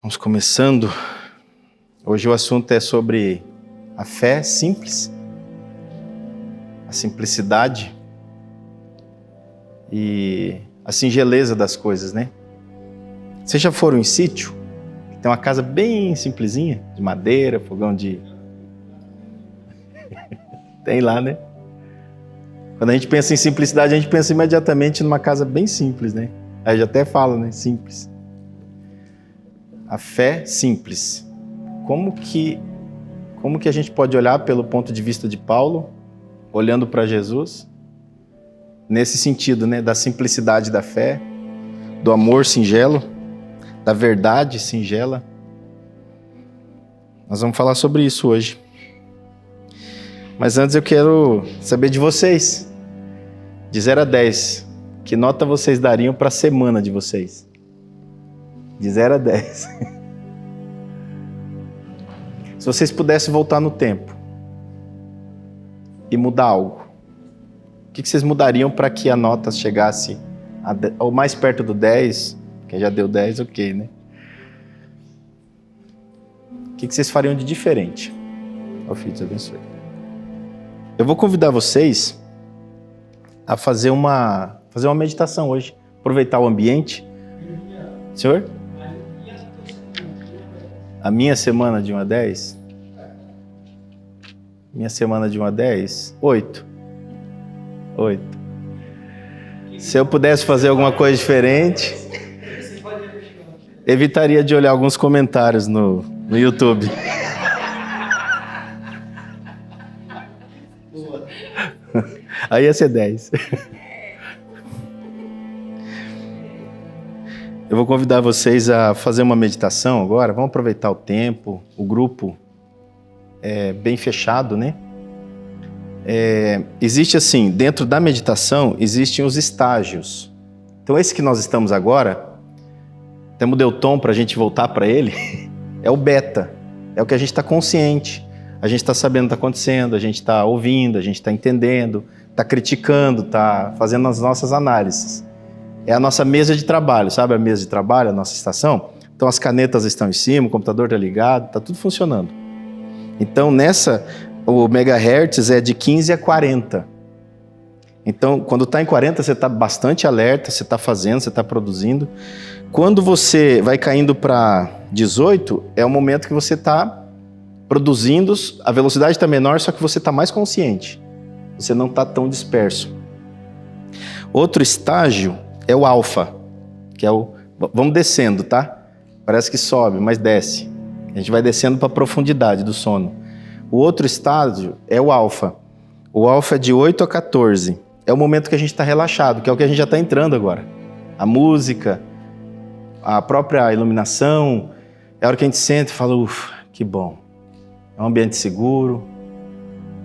Vamos começando. Hoje o assunto é sobre a fé simples, a simplicidade e a singeleza das coisas, né? Vocês já foram em sítio? Tem uma casa bem simplesinha, de madeira, fogão de... Tem lá, né? Quando a gente pensa em simplicidade, a gente pensa imediatamente numa casa bem simples, né? Aí já até fala, né? Simples. A fé simples. Como que a gente pode olhar pelo ponto de vista de Paulo, olhando para Jesus, nesse sentido, né, da simplicidade da fé, do amor singelo, da verdade singela? Nós vamos falar sobre isso hoje. Mas antes eu quero saber de vocês, de 0 a 10, que nota vocês dariam para a semana de vocês? De 0 a 10. Se vocês pudessem voltar no tempo e mudar algo, o que vocês mudariam para que a nota chegasse ou mais perto do 10? Quem já deu 10, ok, né? O que vocês fariam de diferente? Ó, filho, Deus abençoe. Eu vou convidar vocês a fazer uma meditação hoje. Aproveitar o ambiente. Senhor? A minha semana de 1 a 10? Minha semana de 1 a 10? 8. 8. Se eu pudesse fazer alguma coisa diferente, evitaria de olhar alguns comentários no YouTube. Aí ia ser 10. Eu vou convidar vocês a fazer uma meditação agora. Vamos aproveitar o tempo. O grupo é bem fechado, né? Existe assim, dentro da meditação, existem os estágios. Então esse que nós estamos agora, até mudei o tom para a gente voltar para ele, é o beta. É o que a gente está consciente. A gente está sabendo o que está acontecendo, a gente está ouvindo, a gente está entendendo, está criticando, está fazendo as nossas análises. É a nossa mesa de trabalho, sabe a mesa de trabalho, a nossa estação? Então as canetas estão em cima, o computador está ligado, está tudo funcionando. Então o megahertz é de 15 a 40. Então quando está em 40 você está bastante alerta, você está fazendo, você está produzindo. Quando você vai caindo para 18, é o momento que você está produzindo, a velocidade está menor, só que você está mais consciente. Você não está tão disperso. Outro estágio é o alfa, que é o... Vamos descendo, tá? Parece que sobe, mas desce. A gente vai descendo para a profundidade do sono. O outro estágio é o alfa. O alfa é de 8 a 14. É o momento que a gente está relaxado, que é o que a gente já está entrando agora. A música, a própria iluminação, é a hora que a gente senta e fala, ufa, que bom. É um ambiente seguro,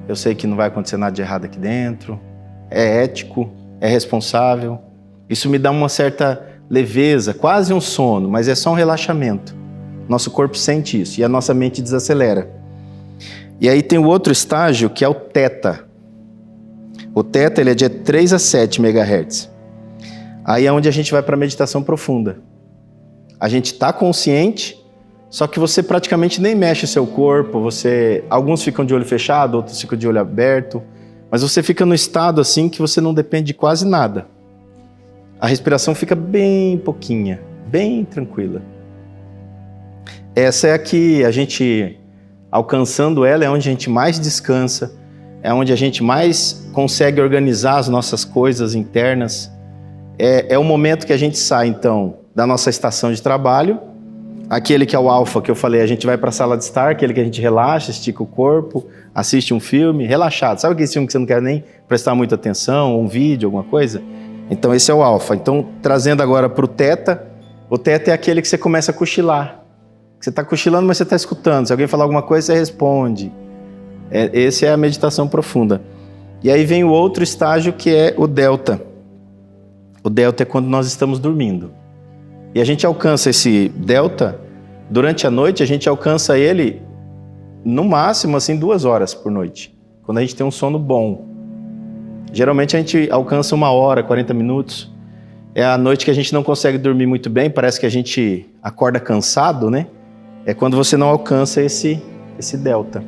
eu sei que não vai acontecer nada de errado aqui dentro, é ético, é responsável. Isso me dá uma certa leveza, quase um sono, mas é só um relaxamento. Nosso corpo sente isso e a nossa mente desacelera. E aí tem o outro estágio que é o teta. O teta ele é de 3 a 7 MHz. Aí é onde a gente vai para a meditação profunda. A gente está consciente, só que você praticamente nem mexe o seu corpo. Alguns ficam de olho fechado, outros ficam de olho aberto. Mas você fica no estado assim que você não depende de quase nada. A respiração fica bem pouquinha, bem tranquila. Essa é a que a gente, alcançando ela, é onde a gente mais descansa, é onde a gente mais consegue organizar as nossas coisas internas. É o momento que a gente sai, então, da nossa estação de trabalho, aquele que é o alfa, que eu falei, a gente vai para a sala de estar, aquele que a gente relaxa, estica o corpo, assiste um filme, relaxado. Sabe aquele filme que você não quer nem prestar muita atenção, um vídeo, alguma coisa? Então esse é o alfa. Então trazendo agora para o teta é aquele que você começa a cochilar. Você está cochilando, mas você está escutando. Se alguém falar alguma coisa, você responde. Esse é a meditação profunda. E aí vem o outro estágio que é o delta. O delta é quando nós estamos dormindo. E a gente alcança esse delta, durante a noite a gente alcança ele no máximo assim 2 horas por noite. Quando a gente tem um sono bom. Geralmente a gente alcança 1 hora, 40 minutos. É a noite que a gente não consegue dormir muito bem, parece que a gente acorda cansado, né? É quando você não alcança esse delta.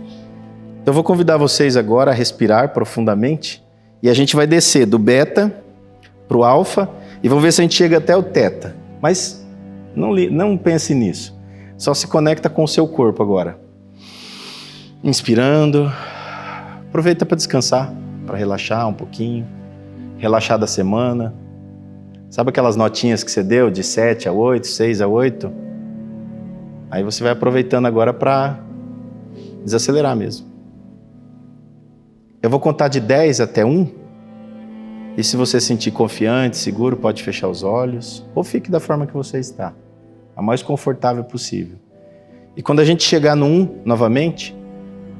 Então eu vou convidar vocês agora a respirar profundamente e a gente vai descer do beta para o alfa e vamos ver se a gente chega até o teta. Mas não pense nisso. Só se conecta com o seu corpo agora. Inspirando. Aproveita para descansar, para relaxar um pouquinho. Relaxar da semana. Sabe aquelas notinhas que você deu de 7 a 8, 6 a 8? Aí você vai aproveitando agora para desacelerar mesmo. Eu vou contar de 10 até 1. E se você se sentir confiante, seguro, pode fechar os olhos. Ou fique da forma que você está. A mais confortável possível. E quando a gente chegar no 1 novamente,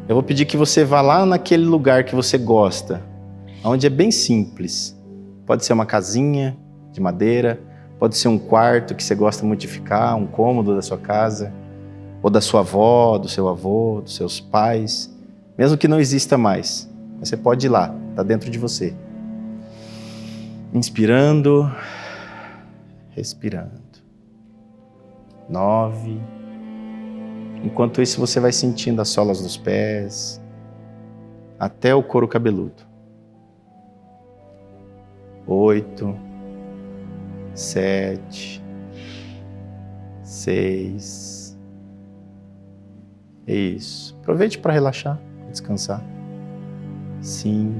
eu vou pedir que você vá lá naquele lugar que você gosta. Onde é bem simples. Pode ser uma casinha de madeira, pode ser um quarto que você gosta muito de ficar, um cômodo da sua casa, ou da sua avó, do seu avô, dos seus pais, mesmo que não exista mais. Mas você pode ir lá, está dentro de você. Inspirando, respirando. 9. Enquanto isso, você vai sentindo as solas dos pés, até o couro cabeludo. 8. 7, 6, isso. Aproveite para relaxar, descansar. 5.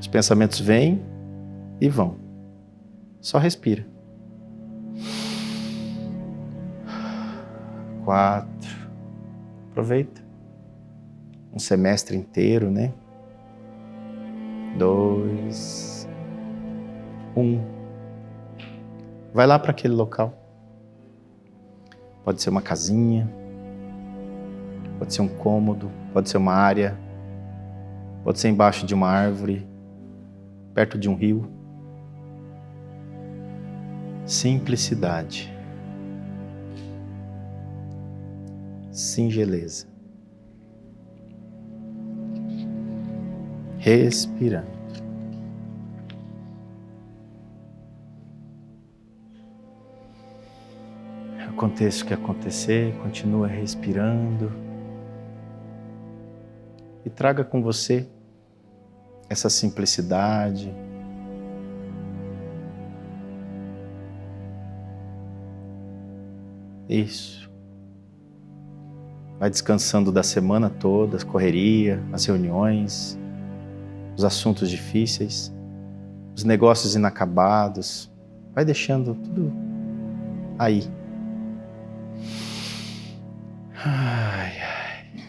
Os pensamentos vêm e vão. Só respira. 4. Aproveita. Um semestre inteiro, né? 2, 1. Vai lá para aquele local. Pode ser uma casinha, pode ser um cômodo, pode ser uma área, pode ser embaixo de uma árvore, perto de um rio. Simplicidade. Singeleza. Respirando. Aconteça o que acontecer, continua respirando e traga com você essa simplicidade. Isso. Vai descansando da semana toda, as correrias, as reuniões, os assuntos difíceis, os negócios inacabados. Vai deixando tudo aí. Ai, ai.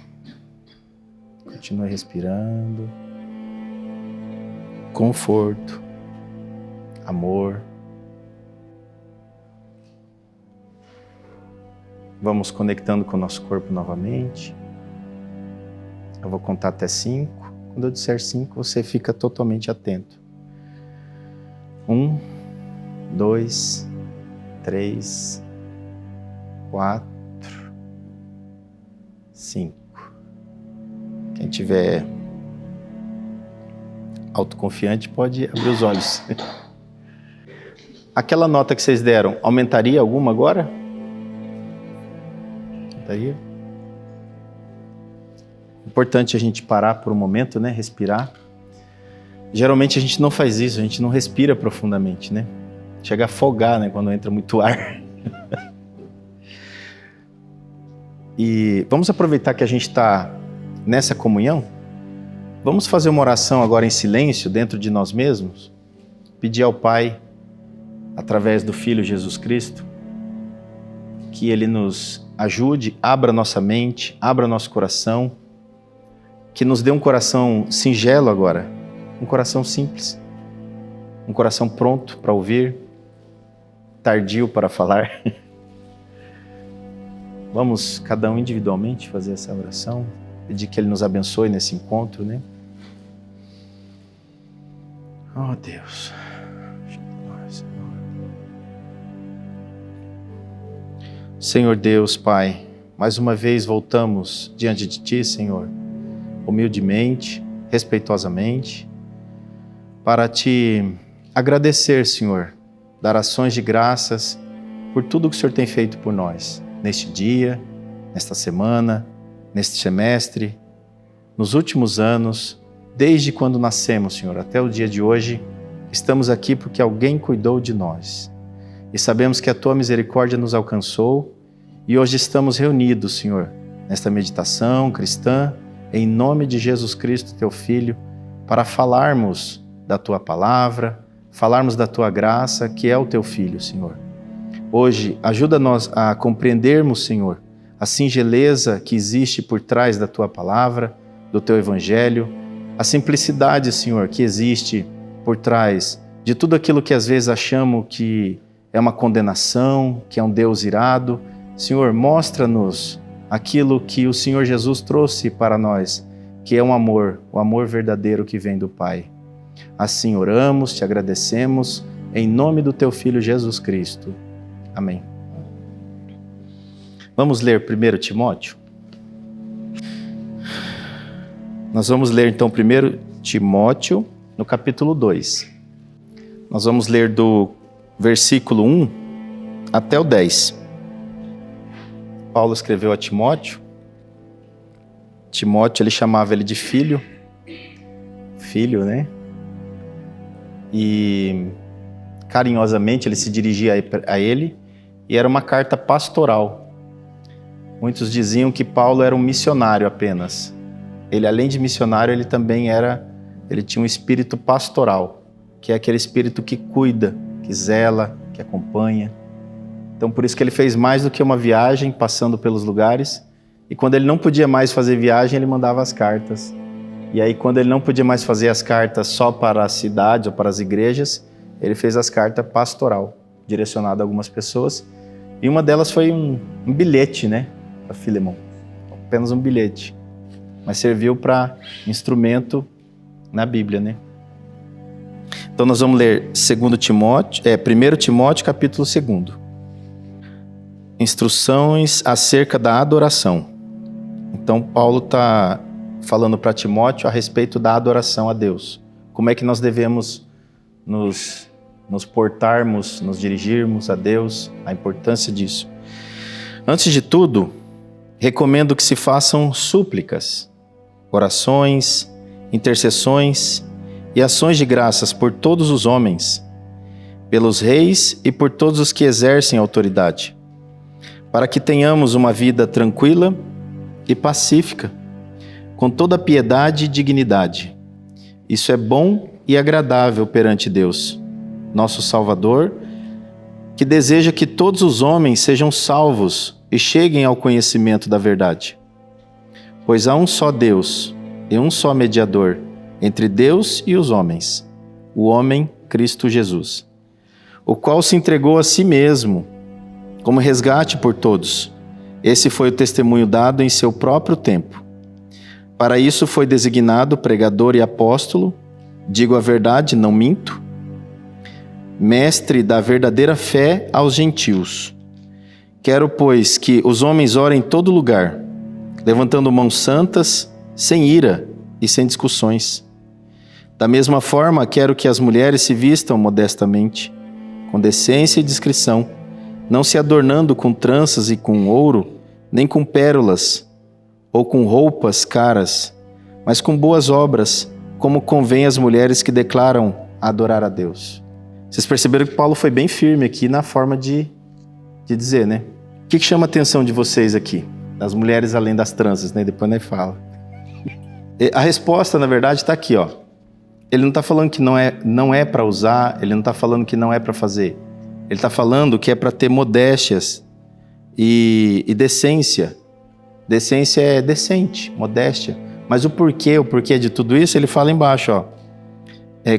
Continue respirando. Conforto. Amor. Vamos conectando com o nosso corpo novamente. Eu vou contar até 5. Quando eu disser 5, você fica totalmente atento. 1, 2, 3, 4, 5. Quem tiver autoconfiante pode abrir os olhos. Aquela nota que vocês deram, aumentaria alguma agora? Aumentaria? Importante a gente parar por um momento, né? Respirar. Geralmente a gente não faz isso, a gente não respira profundamente, né? Chega a afogar, né? Quando entra muito ar. E vamos aproveitar que a gente está nessa comunhão. Vamos fazer uma oração agora em silêncio dentro de nós mesmos. Pedir ao Pai, através do Filho Jesus Cristo, que Ele nos ajude, abra nossa mente, abra nosso coração, que nos dê um coração singelo agora, um coração simples, um coração pronto para ouvir, tardio para falar. Vamos, cada um individualmente, fazer essa oração, pedir que Ele nos abençoe nesse encontro, né? Oh, Deus. Senhor Deus, Pai, mais uma vez voltamos diante de Ti, Senhor, humildemente, respeitosamente, para Te agradecer, Senhor, dar ações de graças por tudo que o Senhor tem feito por nós, neste dia, nesta semana, neste semestre, nos últimos anos, desde quando nascemos, Senhor, até o dia de hoje, estamos aqui porque alguém cuidou de nós. E sabemos que a Tua misericórdia nos alcançou e hoje estamos reunidos, Senhor, nesta meditação cristã, em nome de Jesus Cristo, Teu Filho, para falarmos da Tua palavra, falarmos da Tua graça, que é o Teu Filho, Senhor. Hoje, ajuda-nos a compreendermos, Senhor, a singeleza que existe por trás da Tua palavra, do Teu Evangelho, a simplicidade, Senhor, que existe por trás de tudo aquilo que às vezes achamos que é uma condenação, que é um Deus irado. Senhor, mostra-nos aquilo que o Senhor Jesus trouxe para nós, que é um amor, o amor verdadeiro que vem do Pai. Assim oramos, te agradecemos, em nome do Teu Filho Jesus Cristo. Amém. Vamos ler 1 Timóteo? Nós vamos ler então 1 Timóteo, no capítulo 2. Nós vamos ler do versículo 1 até o 10. Paulo escreveu a Timóteo. Timóteo, ele chamava ele de filho. Filho, né? E carinhosamente ele se dirigia a ele, e era uma carta pastoral. Muitos diziam que Paulo era um missionário apenas. Ele, além de missionário, ele tinha um espírito pastoral, que é aquele espírito que cuida, que zela, que acompanha. Então, por isso que ele fez mais do que uma viagem, passando pelos lugares. E quando ele não podia mais fazer viagem, ele mandava as cartas. E aí, quando ele não podia mais fazer as cartas só para as cidades ou para as igrejas, ele fez as cartas pastoral, direcionada a algumas pessoas. E uma delas foi um bilhete, né, para Filemon. Apenas um bilhete. Mas serviu para instrumento na Bíblia, né? Então nós vamos ler 1 Timóteo, capítulo 2. Instruções acerca da adoração. Então Paulo está falando para Timóteo a respeito da adoração a Deus. Como é que nós devemos nos portarmos, nos dirigirmos a Deus, a importância disso. Antes de tudo, recomendo que se façam súplicas, orações, intercessões e ações de graças por todos os homens, pelos reis e por todos os que exercem autoridade, para que tenhamos uma vida tranquila e pacífica, com toda piedade e dignidade. Isso é bom e agradável perante Deus, nosso Salvador, que deseja que todos os homens sejam salvos e cheguem ao conhecimento da verdade. Pois há um só Deus e um só mediador entre Deus e os homens, o homem Cristo Jesus, o qual se entregou a si mesmo como resgate por todos. Esse foi o testemunho dado em seu próprio tempo. Para isso foi designado pregador e apóstolo, digo a verdade, não minto, mestre da verdadeira fé aos gentios. Quero, pois, que os homens orem em todo lugar, levantando mãos santas, sem ira e sem discussões. Da mesma forma, quero que as mulheres se vistam modestamente, com decência e discrição, não se adornando com tranças e com ouro, nem com pérolas, ou com roupas caras, mas com boas obras, como convém às mulheres que declaram adorar a Deus. Vocês perceberam que Paulo foi bem firme aqui na forma de dizer, né? O que chama a atenção de vocês aqui? Das mulheres além das tranças, né? Depois nós fala. A resposta, na verdade, está aqui, ó. Ele não está falando que não é para usar, ele não está falando que não é para fazer. Ele está falando que é para ter modéstias e decência. Decência é decente, modéstia. Mas o porquê de tudo isso, ele fala embaixo, ó.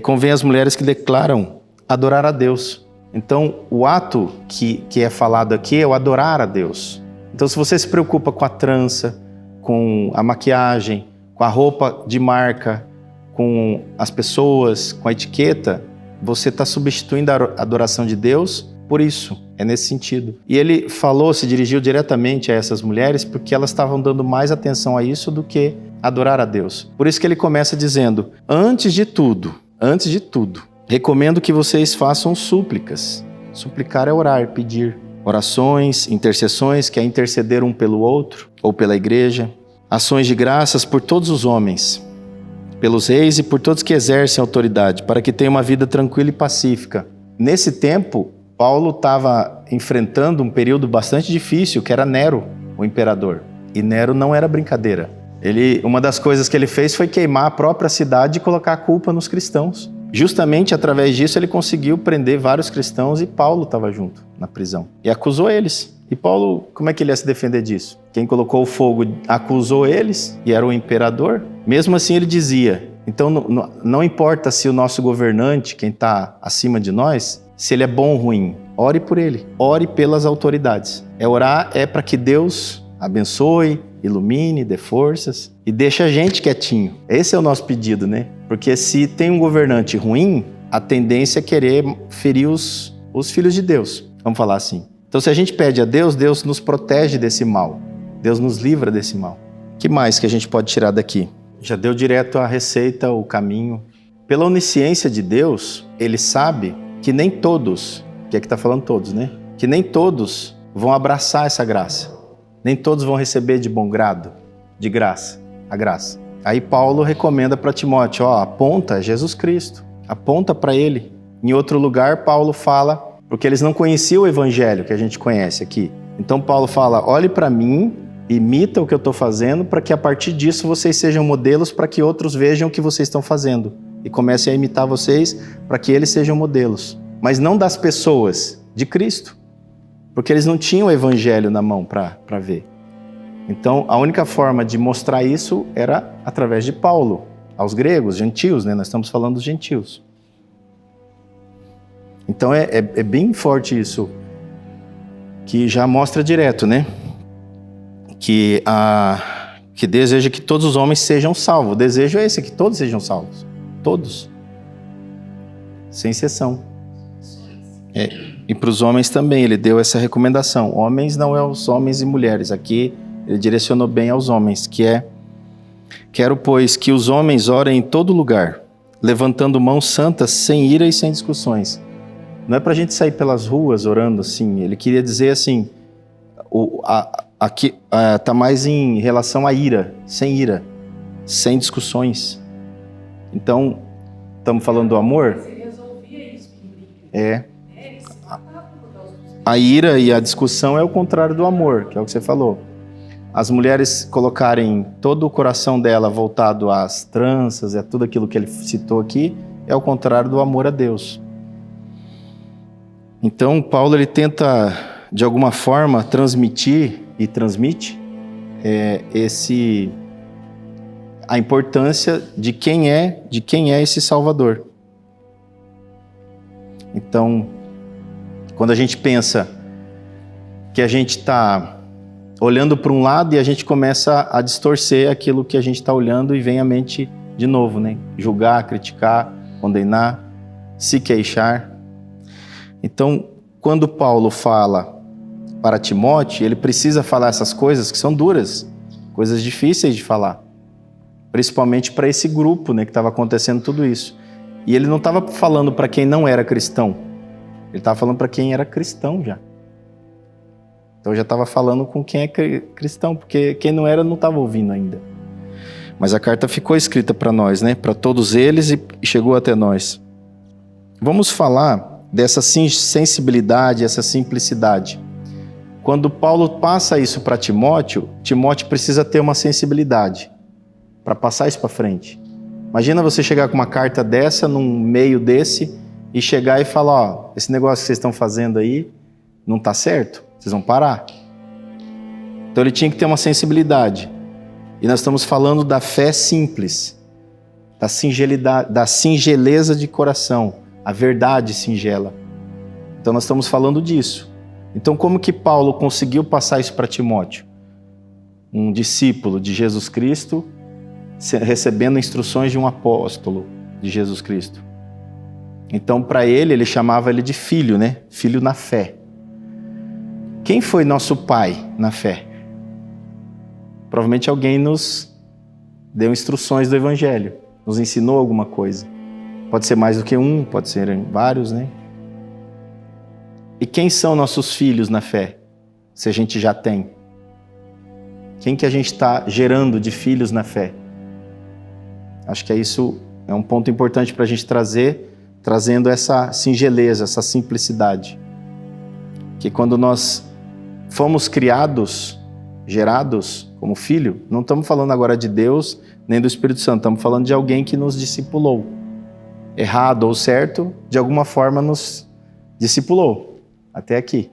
Convém às mulheres que declaram adorar a Deus. Então, o ato que é falado aqui é o adorar a Deus. Então, se você se preocupa com a trança, com a maquiagem, com a roupa de marca, com as pessoas, com a etiqueta, você está substituindo a adoração de Deus por isso. É nesse sentido. E ele se dirigiu diretamente a essas mulheres porque elas estavam dando mais atenção a isso do que adorar a Deus. Por isso que ele começa dizendo, antes de tudo, recomendo que vocês façam súplicas. Suplicar é orar, pedir. Orações, intercessões, que é interceder um pelo outro ou pela igreja. Ações de graças por todos os homens, pelos reis e por todos que exercem autoridade, para que tenham uma vida tranquila e pacífica. Nesse tempo, Paulo estava enfrentando um período bastante difícil, que era Nero, o imperador. E Nero não era brincadeira. Uma das coisas que ele fez foi queimar a própria cidade e colocar a culpa nos cristãos. Justamente através disso ele conseguiu prender vários cristãos e Paulo estava junto na prisão. E acusou eles. E Paulo, como é que ele ia se defender disso? Quem colocou o fogo acusou eles e era o imperador. Mesmo assim ele dizia, então não importa se o nosso governante, quem está acima de nós, se ele é bom ou ruim, ore por ele, ore pelas autoridades. Orar é para que Deus abençoe, ilumine, dê forças e deixe a gente quietinho. Esse é o nosso pedido, né? Porque se tem um governante ruim, a tendência é querer ferir os filhos de Deus. Vamos falar assim. Então se a gente pede a Deus, Deus nos protege desse mal. Deus nos livra desse mal. O que mais que a gente pode tirar daqui? Já deu direto a receita, o caminho. Pela onisciência de Deus, Ele sabe que nem todos, que é que está falando todos, né? Que nem todos vão abraçar essa graça. Nem todos vão receber de bom grado, de graça, a graça. Aí Paulo recomenda para Timóteo, aponta a Jesus Cristo, aponta para Ele. Em outro lugar, Paulo fala, porque eles não conheciam o evangelho que a gente conhece aqui. Então Paulo fala, olhe para mim, imita o que eu estou fazendo, para que a partir disso vocês sejam modelos, para que outros vejam o que vocês estão fazendo. E comecem a imitar vocês, para que eles sejam modelos. Mas não das pessoas, de Cristo. Porque eles não tinham o evangelho na mão para ver. Então, a única forma de mostrar isso era através de Paulo, aos gregos, gentios, né? Nós estamos falando dos gentios. Então, é bem forte isso, que já mostra direto, né? Que deseja que todos os homens sejam salvos. O desejo é esse, que todos sejam salvos. Todos. Sem exceção. E para os homens também, ele deu essa recomendação. Homens não é os homens e mulheres. Aqui ele direcionou bem aos homens, que é: quero, pois, que os homens orem em todo lugar, levantando mãos santas, sem ira e sem discussões. Não é para a gente sair pelas ruas orando assim. Ele queria dizer assim, aqui está mais em relação à ira, sem discussões. Então, estamos falando do amor? Você resolvia isso em briga. A ira e a discussão é o contrário do amor, que é o que você falou. As mulheres colocarem todo o coração dela voltado às tranças, a tudo aquilo que ele citou aqui, é o contrário do amor a Deus. Então, Paulo ele tenta, de alguma forma, transmitir e transmite a importância de quem é esse Salvador. Então, quando a gente pensa que a gente está olhando para um lado e a gente começa a distorcer aquilo que a gente está olhando e vem à mente de novo, né? Julgar, criticar, condenar, se queixar. Então, quando Paulo fala para Timóteo, ele precisa falar essas coisas que são duras, coisas difíceis de falar, principalmente para esse grupo, né, que estava acontecendo tudo isso. E ele não estava falando para quem não era cristão, ele estava falando para quem era cristão já. Então já estava falando com quem é cristão, porque quem não era não estava ouvindo ainda. Mas a carta ficou escrita para nós, né, para todos eles, e chegou até nós. Vamos falar dessa sensibilidade, essa simplicidade. Quando Paulo passa isso para Timóteo, Timóteo precisa ter uma sensibilidade para passar isso para frente. Imagina você chegar com uma carta dessa, num meio desse, e chegar e falar, ó, esse negócio que vocês estão fazendo aí não está certo, vocês vão parar. Então ele tinha que ter uma sensibilidade. E nós estamos falando da fé simples, da singeleza de coração, a verdade singela. Então nós estamos falando disso. Então como que Paulo conseguiu passar isso para Timóteo? Um discípulo de Jesus Cristo, recebendo instruções de um apóstolo de Jesus Cristo. Então para ele chamava ele de filho, né? Filho na fé. Quem foi nosso pai na fé? Provavelmente alguém nos deu instruções do Evangelho, nos ensinou alguma coisa. Pode ser mais do que um, pode ser vários, né? E quem são nossos filhos na fé? Se a gente já tem. Quem que a gente está gerando de filhos na fé? Acho que isso é um ponto importante para a gente trazer, trazendo essa singeleza, essa simplicidade. Que quando nós fomos criados, gerados como filho, não estamos falando agora de Deus nem do Espírito Santo, estamos falando de alguém que nos discipulou. Errado ou certo, de alguma forma nos discipulou até aqui.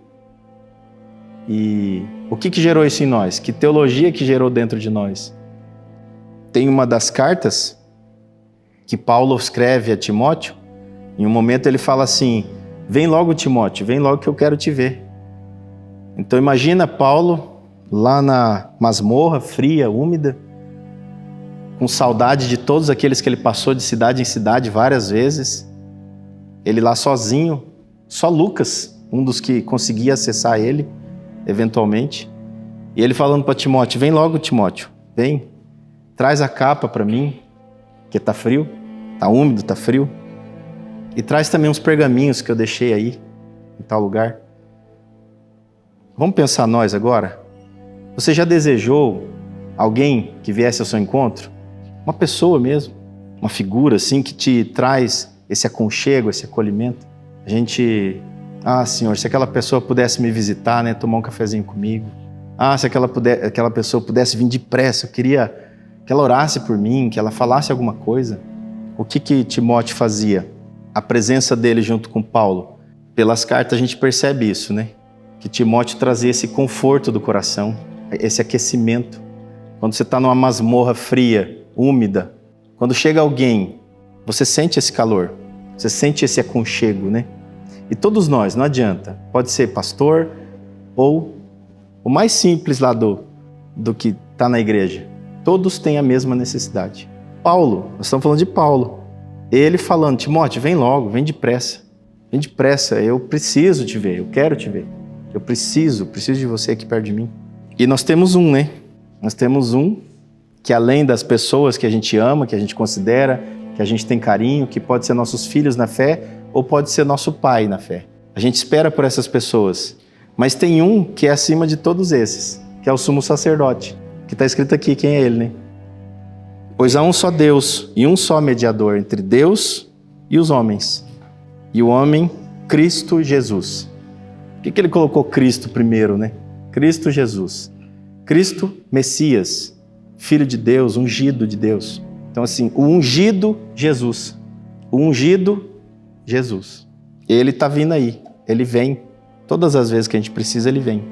E o que gerou isso em nós? Que teologia que gerou dentro de nós? Tem uma das cartas que Paulo escreve a Timóteo. Em um momento ele fala assim: vem logo, Timóteo, vem logo que eu quero te ver. Então imagina Paulo lá na masmorra, fria, úmida, com saudade de todos aqueles que ele passou de cidade em cidade várias vezes. Ele lá sozinho, só Lucas, um dos que conseguia acessar ele, eventualmente. E ele falando para Timóteo: vem logo, Timóteo, vem, traz a capa para mim, que tá frio, tá úmido, tá frio. E traz também uns pergaminhos que eu deixei aí, em tal lugar. Vamos pensar nós agora? Você já desejou alguém que viesse ao seu encontro? Uma pessoa mesmo, uma figura assim que te traz esse aconchego, esse acolhimento. A gente, Senhor, se aquela pessoa pudesse me visitar, né, tomar um cafezinho comigo. Se aquela pessoa pudesse vir depressa, eu queria que ela orasse por mim, que ela falasse alguma coisa. O que Timóteo fazia? A presença dele junto com Paulo. Pelas cartas a gente percebe isso, né? Que Timóteo trazia esse conforto do coração, esse aquecimento. Quando você está numa masmorra fria, úmida, quando chega alguém, você sente esse calor, você sente esse aconchego, né? E todos nós, não adianta, pode ser pastor ou o mais simples lá do que está na igreja, todos têm a mesma necessidade. Paulo, nós estamos falando de Paulo, ele falando: Timóteo, vem logo, vem depressa, eu preciso te ver, eu quero te ver, eu preciso de você aqui perto de mim. E nós temos um, né? Nós temos um que, além das pessoas que a gente ama, que a gente considera, que a gente tem carinho, que pode ser nossos filhos na fé ou pode ser nosso pai na fé. A gente espera por essas pessoas, mas tem um que é acima de todos esses, que é o sumo sacerdote, que está escrito aqui quem é ele, né? Pois há um só Deus e um só mediador entre Deus e os homens, e o homem, Cristo Jesus. Por que ele colocou Cristo primeiro, né? Cristo Jesus. Cristo, Messias, Filho de Deus, ungido de Deus. Então assim, o ungido Jesus. O ungido Jesus. Ele está vindo aí, ele vem. Todas as vezes que a gente precisa, ele vem.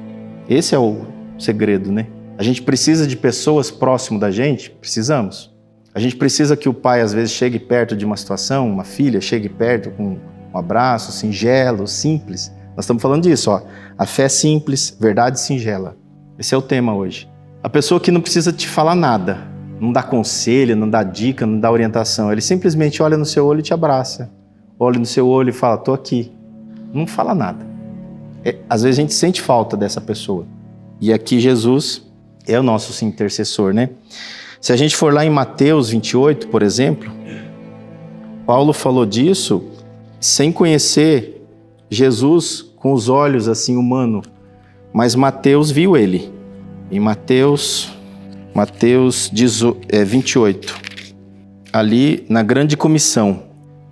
Esse é o segredo, né? A gente precisa de pessoas próximo da gente? Precisamos. A gente precisa que o pai, às vezes, chegue perto de uma situação, uma filha chegue perto com um abraço singelo, simples. Nós estamos falando disso, ó. A fé é simples, verdade singela. Esse é o tema hoje. A pessoa que não precisa te falar nada, não dá conselho, não dá dica, não dá orientação. Ele simplesmente olha no seu olho e te abraça. Olha no seu olho e fala: tô aqui. Não fala nada. Às vezes a gente sente falta dessa pessoa. E aqui Jesus é o nosso intercessor, né? Se a gente for lá em Mateus 28, por exemplo, Paulo falou disso sem conhecer Jesus com os olhos assim humanos, mas Mateus viu ele. Em Mateus 28, ali na grande comissão,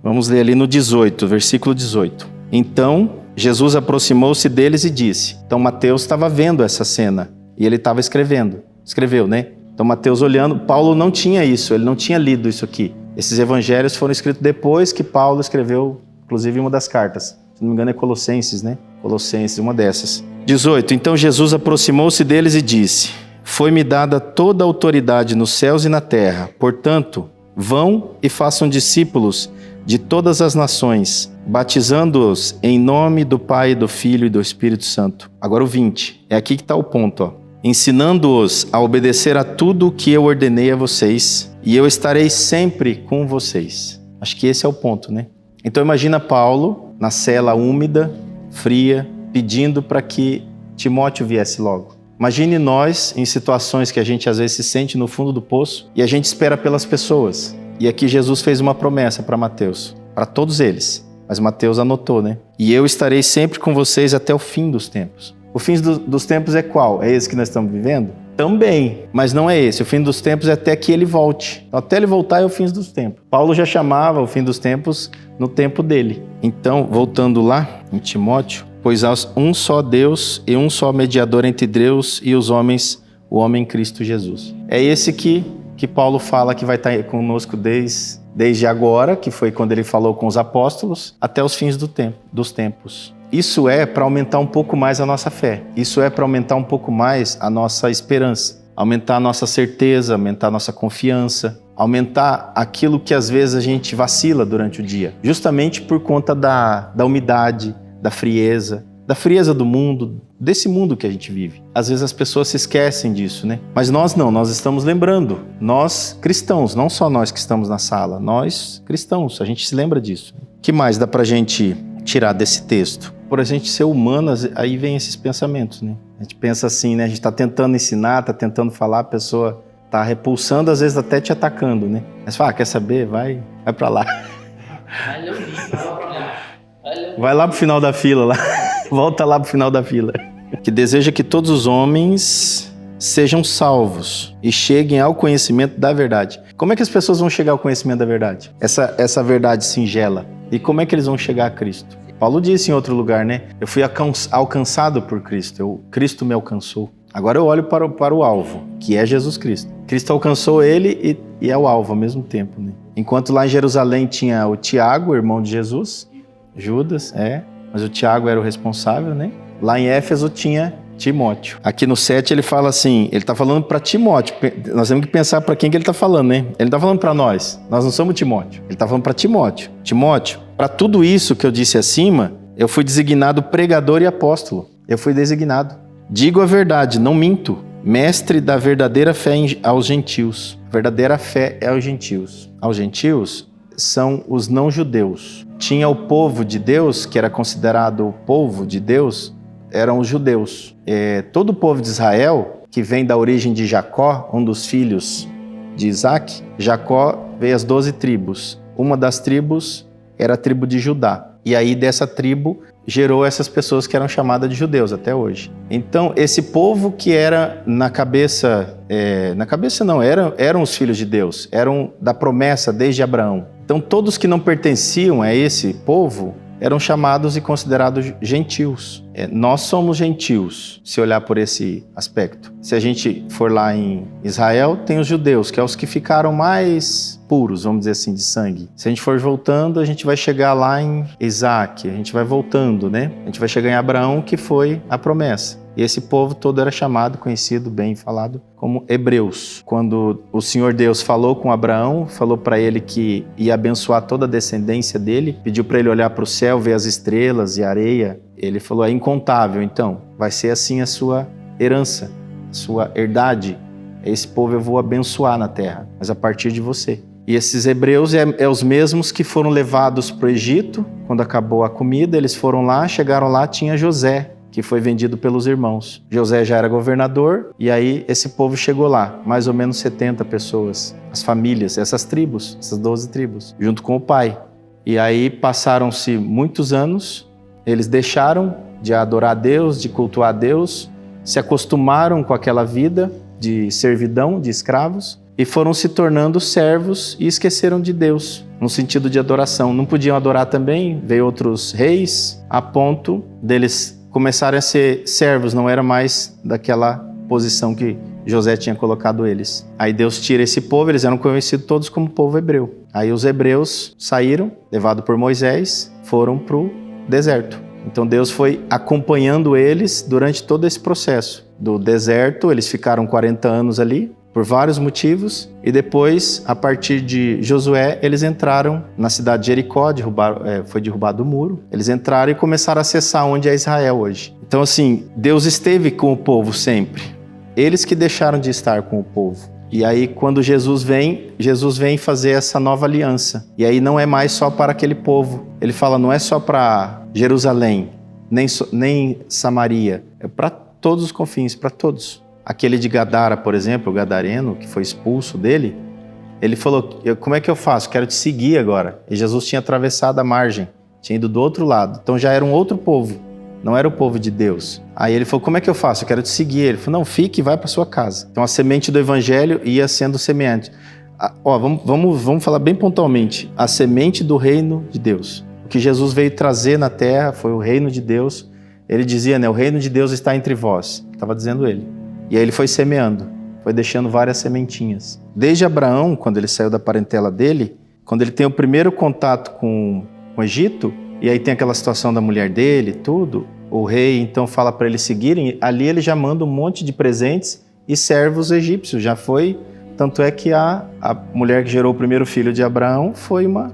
vamos ler ali no 18, versículo 18. Então Jesus aproximou-se deles e disse. Então Mateus estava vendo essa cena e ele estava escreveu, né? Então Mateus olhando, Paulo não tinha isso, ele não tinha lido isso aqui. Esses evangelhos foram escritos depois que Paulo escreveu, inclusive, uma das cartas. Se não me engano é Colossenses, né? Colossenses, uma dessas. 18. Então Jesus aproximou-se deles e disse: foi-me dada toda a autoridade nos céus e na terra. Portanto, vão e façam discípulos de todas as nações, batizando-os em nome do Pai, do Filho e do Espírito Santo. Agora o 20. É aqui que está o ponto, ó. Ensinando-os a obedecer a tudo o que eu ordenei a vocês, e eu estarei sempre com vocês. Acho que esse é o ponto, né? Então imagina Paulo na cela úmida, fria, pedindo para que Timóteo viesse logo. Imagine nós em situações que a gente às vezes se sente no fundo do poço e a gente espera pelas pessoas. E aqui Jesus fez uma promessa para Mateus. para todos eles. Mas Mateus anotou, né? E eu estarei sempre com vocês até o fim dos tempos. O fim dos tempos é qual? É esse que nós estamos vivendo? Também, mas não é esse. O fim dos tempos é até que ele volte. Então, até ele voltar é o fim dos tempos. Paulo já chamava o fim dos tempos no tempo dele. Então, voltando lá em Timóteo, pois há um só Deus e um só mediador entre Deus e os homens, o homem Cristo Jesus. É esse que Paulo fala que vai estar conosco desde agora, que foi quando ele falou com os apóstolos, até os fins dos tempos. Isso é para aumentar um pouco mais a nossa fé. Isso é para aumentar um pouco mais a nossa esperança. Aumentar a nossa certeza, aumentar a nossa confiança. Aumentar aquilo que às vezes a gente vacila durante o dia. Justamente por conta da umidade, da frieza do mundo, desse mundo que a gente vive. Às vezes as pessoas se esquecem disso, né? Mas nós não, nós estamos lembrando. Nós cristãos, não só nós que estamos na sala, nós cristãos, a gente se lembra disso. O que mais dá pra gente tirar desse texto? Por a gente ser humano, aí vem esses pensamentos, né? A gente pensa assim, né? A gente está tentando ensinar, está tentando falar, a pessoa está repulsando, às vezes até te atacando, né? Mas fala, quer saber? Vai pra lá. Vai lá pro final da fila lá. Volta lá pro final da fila. Que deseja que todos os homens sejam salvos e cheguem ao conhecimento da verdade. Como é que as pessoas vão chegar ao conhecimento da verdade? Essa verdade singela. E como é que eles vão chegar a Cristo? Paulo disse em outro lugar, né? Eu fui alcançado por Cristo. Cristo me alcançou. Agora eu olho para o alvo, que é Jesus Cristo. Cristo alcançou ele e é o alvo ao mesmo tempo, né? Enquanto lá em Jerusalém tinha o Tiago, irmão de Jesus, Judas, mas o Tiago era o responsável, né? Lá em Éfeso tinha Timóteo. Aqui no 7 ele fala assim, ele está falando para Timóteo. Nós temos que pensar para quem que ele está falando, né? Ele não está falando para nós não somos Timóteo. Ele está falando para Timóteo. Timóteo, para tudo isso que eu disse acima, eu fui designado pregador e apóstolo. Eu fui designado. Digo a verdade, não minto. Mestre da verdadeira fé aos gentios. Verdadeira fé é aos gentios. Aos gentios são os não-judeus. Tinha o povo de Deus, que era considerado o povo de Deus, eram os judeus. Todo o povo de Israel, que vem da origem de Jacó, um dos filhos de Isaac, Jacó veio as 12 tribos. Uma das tribos era a tribo de Judá. E aí dessa tribo gerou essas pessoas que eram chamadas de judeus até hoje. Então esse povo que era eram os filhos de Deus, eram da promessa desde Abraão. Então todos que não pertenciam a esse povo eram chamados e considerados gentios. Nós somos gentios, se olhar por esse aspecto. Se a gente for lá em Israel, tem os judeus, que é os que ficaram mais puros, vamos dizer assim, de sangue. Se a gente for voltando, a gente vai chegar lá em Isaac, a gente vai voltando, né? A gente vai chegar em Abraão, que foi a promessa. E esse povo todo era chamado, conhecido, bem falado, como hebreus. Quando o Senhor Deus falou com Abraão, falou para ele que ia abençoar toda a descendência dele, pediu para ele olhar para o céu, ver as estrelas e a areia. Ele falou, é incontável, então, vai ser assim a sua herança, a sua herdade. Esse povo eu vou abençoar na terra, mas a partir de você. E esses hebreus é os mesmos que foram levados para o Egito, quando acabou a comida, eles foram lá, chegaram lá, tinha José, que foi vendido pelos irmãos. José já era governador, e aí esse povo chegou lá, mais ou menos 70 pessoas, as famílias, essas tribos, essas 12 tribos, junto com o pai. E aí passaram-se muitos anos, eles deixaram de adorar a Deus, de cultuar a Deus, se acostumaram com aquela vida de servidão, de escravos, e foram se tornando servos e esqueceram de Deus, no sentido de adoração. Não podiam adorar também, veio outros reis, a ponto deles começarem a ser servos, não era mais daquela posição que José tinha colocado eles. Aí Deus tira esse povo, eles eram conhecidos todos como povo hebreu. Aí os hebreus saíram, levados por Moisés, foram para o deserto. Então Deus foi acompanhando eles durante todo esse processo. Do deserto, eles ficaram 40 anos ali, por vários motivos, e depois, a partir de Josué, eles entraram na cidade de Jericó, foi derrubado o muro, eles entraram e começaram a acessar onde é Israel hoje. Então assim, Deus esteve com o povo sempre, eles que deixaram de estar com o povo. E aí quando Jesus vem fazer essa nova aliança, e aí não é mais só para aquele povo, ele fala, não é só para Jerusalém, nem Samaria, é para todos os confins, para todos. Aquele de Gadara, por exemplo, o gadareno, que foi expulso dele, ele falou, como é que eu faço? Quero te seguir agora. E Jesus tinha atravessado a margem, tinha ido do outro lado. Então já era um outro povo, não era o povo de Deus. Aí ele falou, como é que eu faço? Eu quero te seguir. Ele falou, não, fique e vai para sua casa. Então a semente do evangelho ia sendo semeante. Vamos falar bem pontualmente. A semente do reino de Deus. O que Jesus veio trazer na terra foi o reino de Deus. Ele dizia, né, o reino de Deus está entre vós. Estava dizendo ele. E aí ele foi semeando, foi deixando várias sementinhas. Desde Abraão, quando ele saiu da parentela dele, quando ele tem o primeiro contato com o Egito, e aí tem aquela situação da mulher dele, tudo, o rei então fala para eles seguirem, ali ele já manda um monte de presentes e servos egípcios. Já foi, tanto é que a mulher que gerou o primeiro filho de Abraão foi uma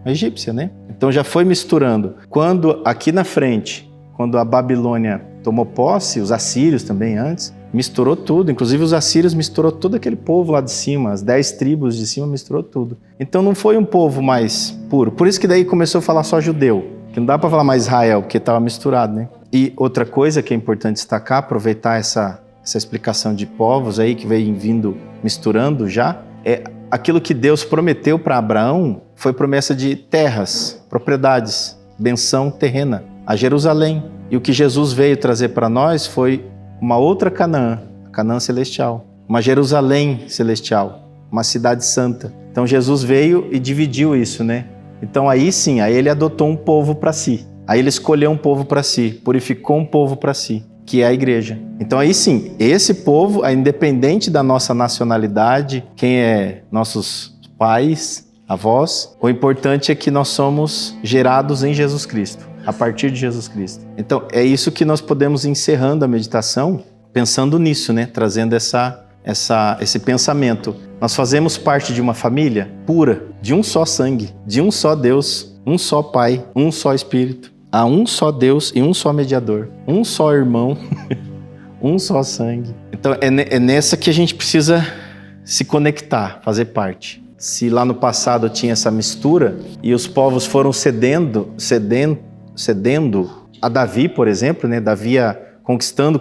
egípcia, né? Então já foi misturando. Quando aqui na frente, quando a Babilônia tomou posse, os assírios também antes, misturou tudo, inclusive os assírios misturou todo aquele povo lá de cima, as 10 tribos de cima misturou tudo. Então não foi um povo mais puro. Por isso que daí começou a falar só judeu, que não dá para falar mais Israel, porque estava misturado, né? E outra coisa que é importante destacar, aproveitar essa explicação de povos aí que veio vindo misturando já, é aquilo que Deus prometeu para Abraão, foi promessa de terras, propriedades, benção terrena, a Jerusalém. E o que Jesus veio trazer para nós foi uma outra Canaã, a Canaã celestial, uma Jerusalém celestial, uma cidade santa. Então Jesus veio e dividiu isso, né? Então aí sim, aí ele adotou um povo para si. Aí ele escolheu um povo para si, purificou um povo para si, que é a igreja. Então aí sim, esse povo, independente da nossa nacionalidade, quem é nossos pais, avós, o importante é que nós somos gerados em Jesus Cristo, a partir de Jesus Cristo. Então é isso que nós podemos ir encerrando a meditação, pensando nisso, né? Trazendo esse pensamento. Nós fazemos parte de uma família pura, de um só sangue, de um só Deus, um só Pai, um só Espírito. Há um só Deus e um só mediador, um só irmão, um só sangue. Então é nessa que a gente precisa se conectar, fazer parte. Se lá no passado tinha essa mistura e os povos foram cedendo a Davi, por exemplo, né? Davi ia conquistando,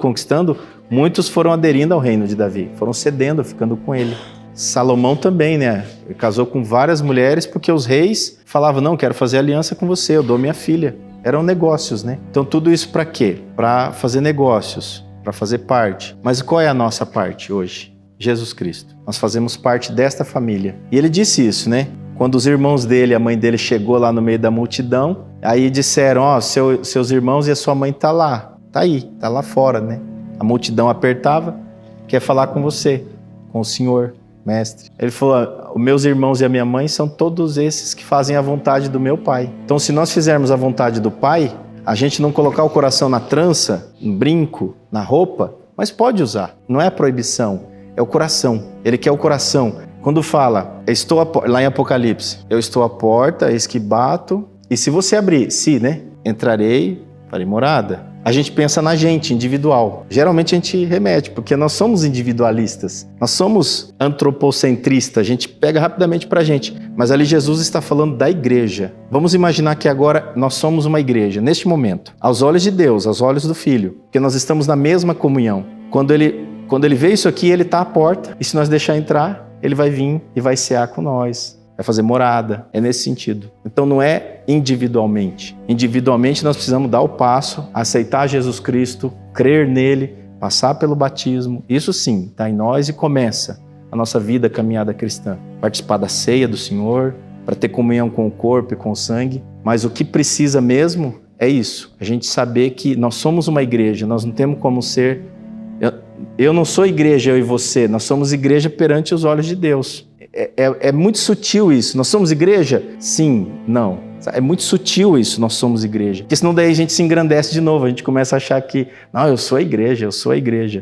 muitos foram aderindo ao reino de Davi, foram cedendo, ficando com ele. Salomão também, né? Ele casou com várias mulheres porque os reis falavam, não, quero fazer aliança com você, eu dou minha filha. Eram negócios, né? Então tudo isso para quê? Para fazer negócios, para fazer parte. Mas qual é a nossa parte hoje? Jesus Cristo. Nós fazemos parte desta família. E ele disse isso, né? Quando os irmãos dele, a mãe dele chegou lá no meio da multidão, aí disseram, seus irmãos e a sua mãe tá lá. Tá aí, tá lá fora, né? A multidão apertava, quer falar com você, com o Senhor, mestre. Ele falou, os meus irmãos e a minha mãe são todos esses que fazem a vontade do meu Pai. Então se nós fizermos a vontade do Pai, a gente não colocar o coração na trança, no brinco, na roupa, mas pode usar. Não é a proibição, é o coração. Ele quer o coração. Quando fala, lá em Apocalipse, eu estou à porta, eis que bato, e se você abrir, né? Entrarei, farei morada. A gente pensa na gente, individual. Geralmente a gente remete, porque nós somos individualistas. Nós somos antropocentristas, a gente pega rapidamente pra gente. Mas ali Jesus está falando da igreja. Vamos imaginar que agora nós somos uma igreja, neste momento. Aos olhos de Deus, aos olhos do Filho. Porque nós estamos na mesma comunhão. Quando ele vê isso aqui, ele está à porta. E se nós deixar entrar, ele vai vir e vai cear com nós. Vai fazer morada, é nesse sentido. Então não é individualmente. Individualmente nós precisamos dar o passo, aceitar Jesus Cristo, crer nele, passar pelo batismo. Isso sim, está em nós e começa a nossa vida, a caminhada cristã. Participar da ceia do Senhor, para ter comunhão com o corpo e com o sangue. Mas o que precisa mesmo é isso, a gente saber que nós somos uma igreja, nós não temos como ser... Eu não sou igreja, eu e você, nós somos igreja perante os olhos de Deus. É muito sutil isso. Nós somos igreja? Sim, não. É muito sutil isso, nós somos igreja. Porque senão daí a gente se engrandece de novo, a gente começa a achar que, não, eu sou a igreja.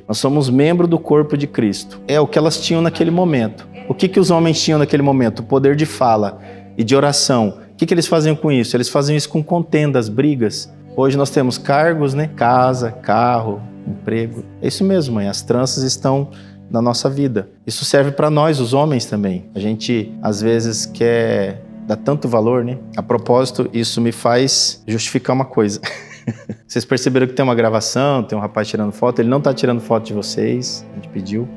Nós somos membro do corpo de Cristo. É o que elas tinham naquele momento. O que os homens tinham naquele momento? O poder de fala e de oração. O que eles faziam com isso? Eles faziam isso com contendas, brigas. Hoje nós temos cargos, né? Casa, carro, emprego. É isso mesmo, mãe. As tranças estão na nossa vida. Isso serve para nós, os homens também. A gente, às vezes, quer dar tanto valor, né? A propósito, isso me faz justificar uma coisa. Vocês perceberam que tem uma gravação, tem um rapaz tirando foto, ele não está tirando foto de vocês, a gente pediu.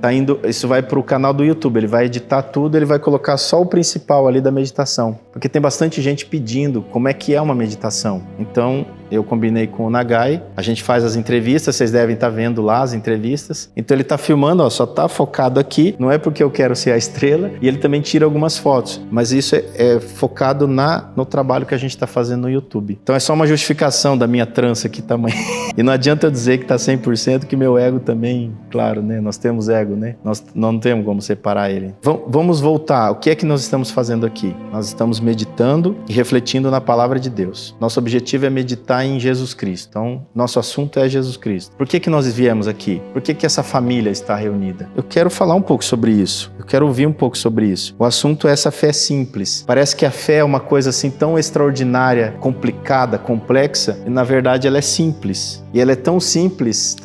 Isso vai para o canal do YouTube, ele vai editar tudo, ele vai colocar só o principal ali da meditação. Porque tem bastante gente pedindo como é que é uma meditação. Então, eu combinei com o Nagai, a gente faz as entrevistas, vocês devem estar vendo lá as entrevistas. Então ele está filmando, ó, só está focado aqui, não é porque eu quero ser a estrela, e ele também tira algumas fotos. Mas isso é focado no trabalho que a gente está fazendo no YouTube. Então é só uma justificação da minha trança aqui tamanho. E não adianta eu dizer que está 100%, que meu ego também, claro, né? Nós temos ego, né? Nós não temos como separar ele. Vamos voltar. O que é que nós estamos fazendo aqui? Nós estamos meditando e refletindo na palavra de Deus. Nosso objetivo é meditar em Jesus Cristo. Então, nosso assunto é Jesus Cristo. Por que nós viemos aqui? Por que essa família está reunida? Eu quero falar um pouco sobre isso. Eu quero ouvir um pouco sobre isso. O assunto é essa fé simples. Parece que a fé é uma coisa assim tão extraordinária, complicada, complexa, e na verdade ela é simples. E ela é tão simples,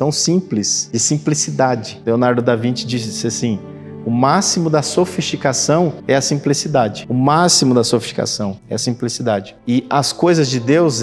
de simplicidade. Leonardo da Vinci disse assim: o máximo da sofisticação é a simplicidade. O máximo da sofisticação é a simplicidade. E as coisas de Deus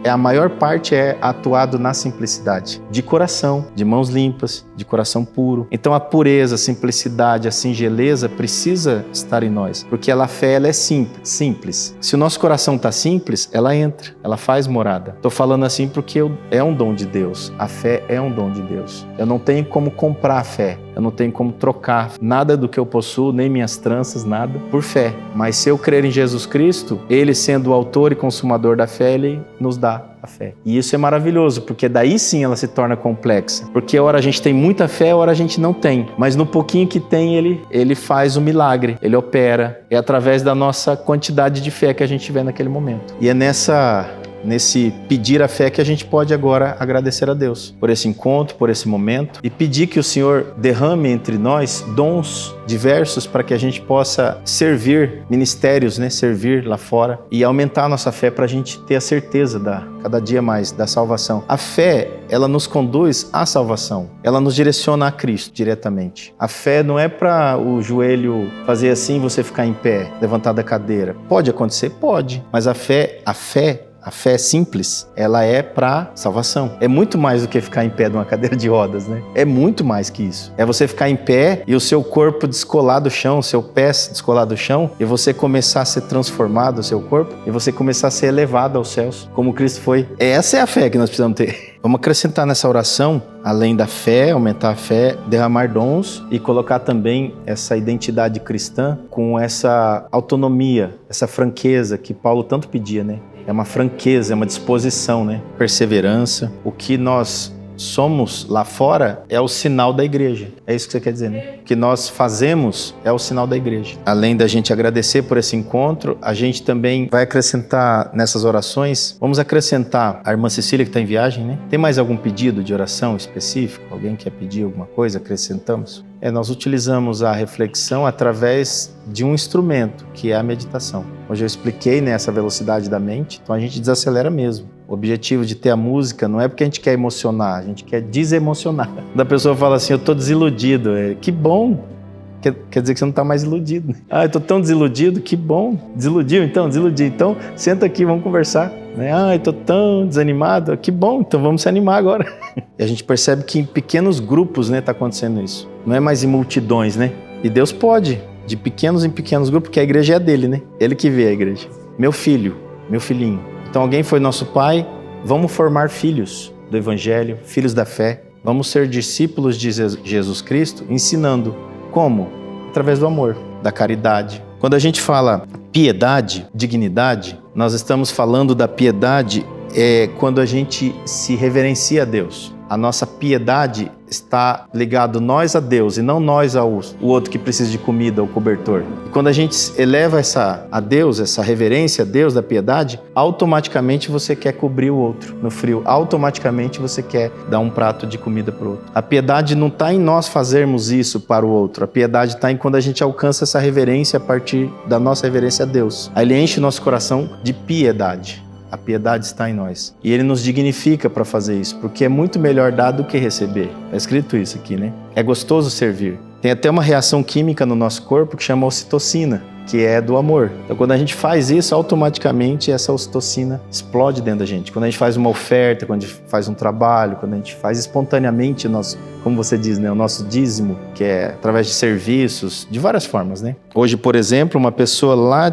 a maior parte é atuado na simplicidade. De coração, de mãos limpas, de coração puro. Então a pureza, a simplicidade, a singeleza precisa estar em nós. Porque a fé ela é simples. Se o nosso coração está simples, ela entra, ela faz morada. Estou falando assim porque é um dom de Deus. A fé é um dom de Deus. Eu não tenho como comprar a fé. Eu não tenho como trocar nada do que eu possuo, nem minhas tranças, nada, por fé. Mas se eu crer em Jesus Cristo, Ele sendo o autor e consumador da fé, Ele nos dá a fé. E isso é maravilhoso, porque daí sim ela se torna complexa. Porque ora a gente tem muita fé, ora a gente não tem. Mas no pouquinho que tem, Ele faz o milagre, Ele opera. É através da nossa quantidade de fé que a gente tiver naquele momento. E é nesse pedir a fé que a gente pode agora agradecer a Deus por esse encontro, por esse momento, e pedir que o Senhor derrame entre nós dons diversos para que a gente possa servir ministérios, né? Servir lá fora e aumentar a nossa fé para a gente ter a certeza cada dia mais da salvação. A fé, ela nos conduz à salvação, ela nos direciona a Cristo diretamente. A fé não é para o joelho fazer assim e você ficar em pé, levantar da cadeira. Pode acontecer? Pode, mas a fé simples, ela é para salvação. É muito mais do que ficar em pé numa cadeira de rodas, né? É muito mais que isso. É você ficar em pé e o seu corpo descolar do chão, o seu pé descolar do chão, e você começar a ser transformado, o seu corpo, e você começar a ser elevado aos céus, como Cristo foi. Essa é a fé que nós precisamos ter. Vamos acrescentar nessa oração, além da fé, aumentar a fé, derramar dons e colocar também essa identidade cristã com essa autonomia, essa franqueza que Paulo tanto pedia, né? É uma franqueza, é uma disposição, né? Perseverança. O que nós somos lá fora é o sinal da igreja. É isso que você quer dizer, né? O que nós fazemos é o sinal da igreja. Além da gente agradecer por esse encontro, a gente também vai acrescentar nessas orações, vamos acrescentar a irmã Cecília que está em viagem, né? Tem mais algum pedido de oração específico? Alguém quer pedir alguma coisa? Acrescentamos? Nós utilizamos a reflexão através de um instrumento, que é a meditação. Hoje eu expliquei, né, essa velocidade da mente, então a gente desacelera mesmo. O objetivo de ter a música não é porque a gente quer emocionar, a gente quer desemocionar. Quando a pessoa fala assim, eu estou desiludido, que bom. Quer dizer que você não está mais iludido. Eu estou tão desiludido, que bom. Desiludiu então? Desiludi. Então, senta aqui, vamos conversar. Eu estou tão desanimado, que bom, então vamos se animar agora. E a gente percebe que em pequenos grupos, né, está acontecendo isso. Não é mais em multidões, né? E Deus pode, de pequenos em pequenos grupos, porque a igreja é dele, né? Ele que vê a igreja. Meu filho, meu filhinho. Então alguém foi nosso pai, vamos formar filhos do Evangelho, filhos da fé. Vamos ser discípulos de Jesus Cristo, ensinando. Como? Através do amor, da caridade. Quando a gente fala piedade, dignidade, nós estamos falando da piedade quando a gente se reverencia a Deus. A nossa piedade está ligado nós a Deus e não nós ao outro que precisa de comida ou cobertor. E quando a gente eleva a Deus, essa reverência a Deus da piedade, automaticamente você quer cobrir o outro no frio. Automaticamente você quer dar um prato de comida para o outro. A piedade não está em nós fazermos isso para o outro. A piedade está em quando a gente alcança essa reverência a partir da nossa reverência a Deus. Aí Ele enche o nosso coração de piedade. A piedade está em nós. E Ele nos dignifica para fazer isso, porque é muito melhor dar do que receber. Está escrito isso aqui, né? É gostoso servir. Tem até uma reação química no nosso corpo que chama ocitocina. que é do amor. Então, quando a gente faz isso, automaticamente essa ocitocina explode dentro da gente. Quando a gente faz uma oferta, quando a gente faz um trabalho, quando a gente faz espontaneamente o nosso, como você diz, né, o nosso dízimo, que é através de serviços, de várias formas, né? Hoje, por exemplo, uma pessoa lá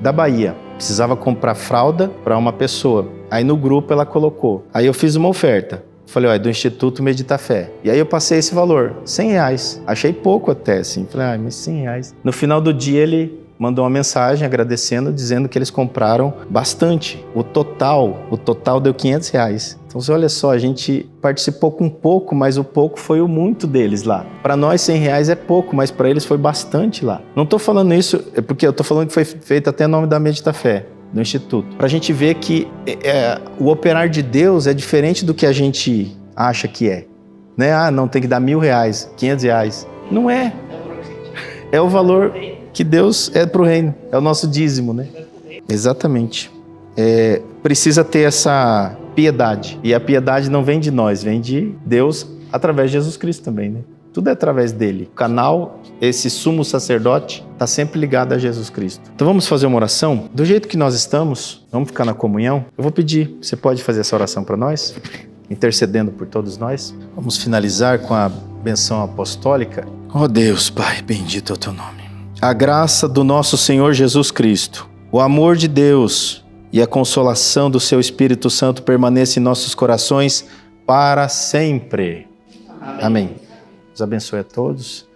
da Bahia precisava comprar fralda para uma pessoa. Aí no grupo ela colocou. Aí eu fiz uma oferta. Falei, ó, é do Instituto Medita Fé. E aí eu passei esse valor, R$100. Achei pouco até, assim. Falei, mas R$100. No final do dia ele mandou uma mensagem agradecendo, dizendo que eles compraram bastante. O total deu R$500. Então você olha só, a gente participou com pouco, mas o pouco foi o muito deles lá. Para nós R$100 é pouco, mas para eles foi bastante lá. Não estou falando isso, é porque eu estou falando que foi feito até em nome da Medita Fé, do Instituto. Para a gente ver que o operar de Deus é diferente do que a gente acha que é. Né? Ah, não, tem que dar R$1.000, R$500. Não é. É o valor que Deus é para o reino. É o nosso dízimo, né? Exatamente. Precisa ter essa piedade. E a piedade não vem de nós, vem de Deus através de Jesus Cristo também, né? Tudo é através dele. O canal, esse sumo sacerdote, está sempre ligado a Jesus Cristo. Então vamos fazer uma oração? Do jeito que nós estamos, vamos ficar na comunhão. Eu vou pedir, você pode fazer essa oração para nós? Intercedendo por todos nós. Vamos finalizar com a benção apostólica. Oh Deus, Pai, bendito é o teu nome. A graça do nosso Senhor Jesus Cristo, o amor de Deus e a consolação do seu Espírito Santo permaneça em nossos corações para sempre. Amém. Deus abençoe a todos.